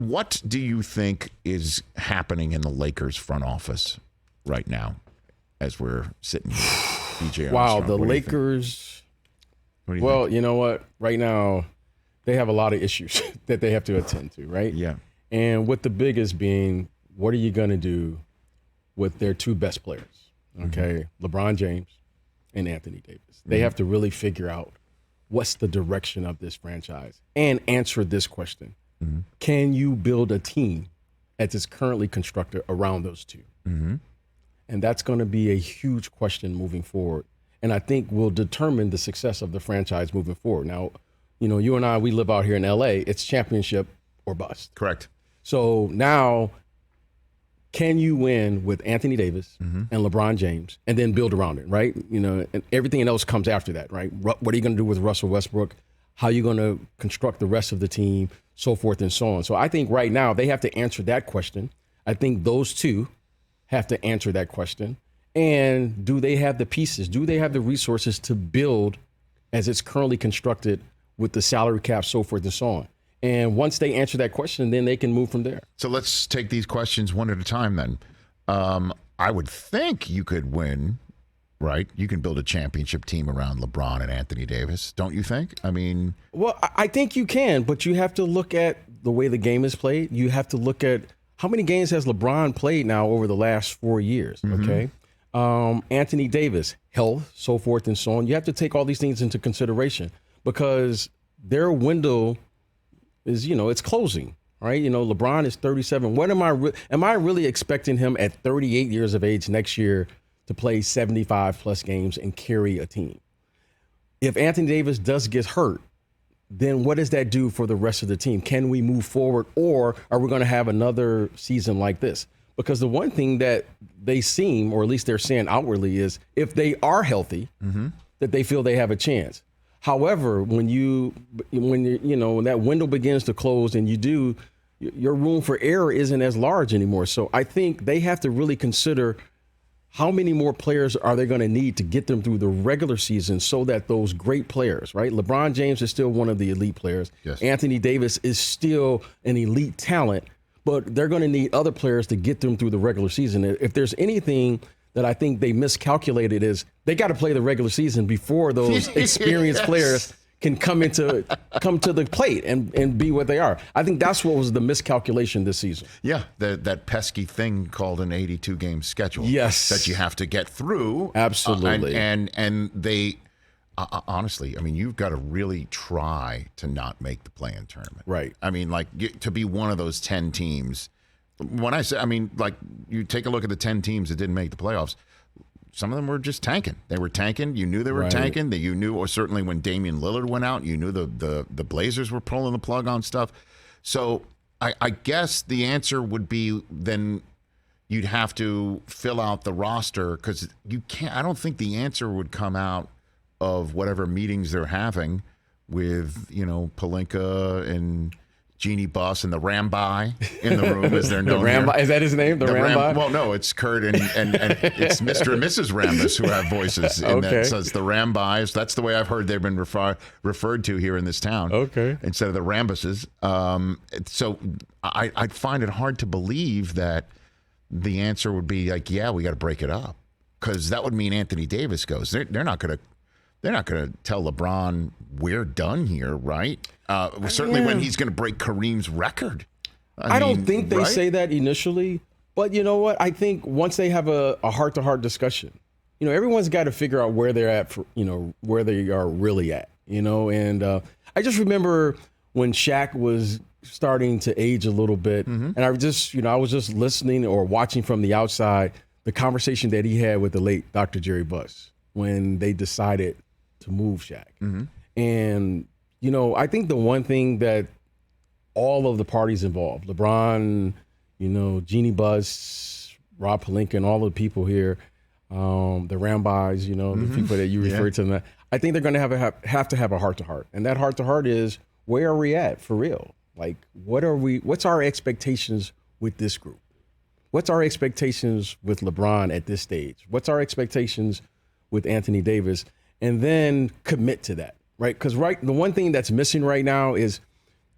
What do you think is happening in the Lakers front office right now as we're sitting here? BJ Armstrong. Wow, the Lakers. Well, you know what? Right now, they have a lot of issues that they have to attend to, right? Yeah. And with the biggest being, what are you going to do with their two best players? Okay, LeBron James and Anthony Davis. They have to really figure out what's the direction of this franchise and answer this question. Can you build a team as it's currently constructed around those two? And that's going to be a huge question moving forward. And I think will determine the success of the franchise moving forward. Now, you know, you and I, we live out here in LA. It's championship or bust. Correct. So now, can you win with Anthony Davis and LeBron James and then build around it, right? You know, and everything else comes after that, right? What are you going to do with Russell Westbrook? How are you going to construct the rest of the team, so forth and so on? So I think right now they have to answer that question. I think those two have to answer that question. And do they have the pieces? Do they have the resources to build as it's currently constructed with the salary cap, so forth and so on? And once they answer that question, then they can move from there. So let's take these questions one at a time then. I would think you could win, right? You can build a championship team around LeBron and Anthony Davis, don't you think? I mean... Well, I think you can, but you have to look at the way the game is played. You have to look at how many games has LeBron played now over the last 4 years, okay? Anthony Davis, health, so forth and so on. You have to take all these things into consideration because their window is, you know, it's closing, right? You know, LeBron is 37. What am I really expecting him at 38 years of age next year to play 75 plus games and carry a team? If Anthony Davis does get hurt, then what does that do for the rest of the team? Can we move forward, or are we going to have another season like this? Because the one thing that they seem, or at least they're saying outwardly, is if they are healthy, that they feel they have a chance. However, when that window begins to close and your room for error isn't as large anymore. So I think they have to really consider how many more players are they going to need to get them through the regular season so that those great players, right? LeBron James is still one of the elite players. Yes. Anthony Davis is still an elite talent, but they're going to need other players to get them through the regular season. If there's anything that I think they miscalculated is they got to play the regular season before those experienced players can come to the plate and be what they are. I think that's what was the miscalculation this season. Yeah, that pesky thing called an 82-game schedule. Yes. That you have to get through. Absolutely. And they, honestly, I mean, you've got to really try to not make the play-in tournament. Right. I mean, like, to be one of those 10 teams. When I say, I mean, like, you take a look at the 10 teams that didn't make the playoffs. Some of them were just tanking. They were tanking. You knew they were tanking. You knew, or certainly when Damian Lillard went out, you knew the Blazers were pulling the plug on stuff. So I guess the answer would be then you'd have to fill out the roster because you can't. I don't think the answer would come out of whatever meetings they're having with, you know, Pelinka and Jeannie Buss and the Rambi in the room, as they're known. Rambi, is that his name? The Rambi? Well, no, it's Kurt and it's Mr. and Mrs. Rambis who have voices in that. So it's the Rambis. That's the way I've heard they've been referred to here in this town. Okay. Instead of the Rambises. So I find it hard to believe that the answer would be like, yeah, we got to break it up, because that would mean Anthony Davis goes. They're not going to tell LeBron we're done here, right? Certainly when he's going to break Kareem's record. I don't think they say that initially, but you know what? I think once they have a heart-to-heart discussion, you know, everyone's got to figure out where they're at, where they are really at, you know. And I just remember when Shaq was starting to age a little bit, and I was just listening or watching from the outside the conversation that he had with the late Dr. Jerry Buss when they decided to move Shaq. And, you know, I think the one thing that all of the parties involved, LeBron, you know, Jeannie Buss, Rob Pelinka, and all the people here, the Rambis, you know, the people that you referred to them, I think they're going to have to have a heart-to-heart. And that heart-to-heart is, where are we at for real? Like, what's our expectations with this group? What's our expectations with LeBron at this stage? What's our expectations with Anthony Davis? And then commit to that, right? Because the one thing that's missing right now is,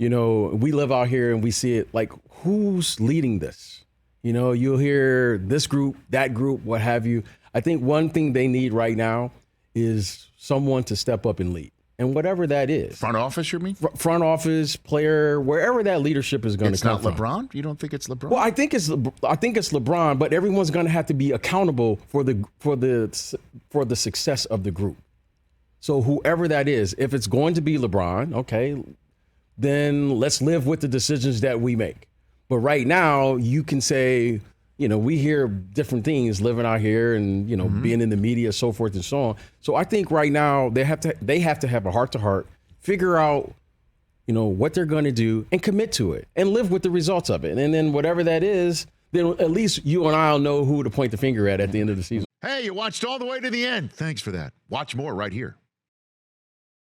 You know, we live out here and we see it, like, who's leading this? You know, you'll hear this group, that group, what have you. I think one thing they need right now is someone to step up and lead. And whatever that is. Front office, you mean? Front office, player, wherever that leadership is going to come from. It's not LeBron? You don't think it's LeBron? Well, I think it's LeBron, but everyone's going to have to be accountable for the success of the group. So whoever that is, if it's going to be LeBron, okay, then let's live with the decisions that we make. But right now, you can say, you know, we hear different things living out here and, you know, being in the media, so forth and so on. So I think right now they have to have a heart-to-heart, figure out, you know, what they're going to do and commit to it and live with the results of it. And then whatever that is, then at least you and I'll know who to point the finger at the end of the season. Hey, you watched all the way to the end. Thanks for that. Watch more right here.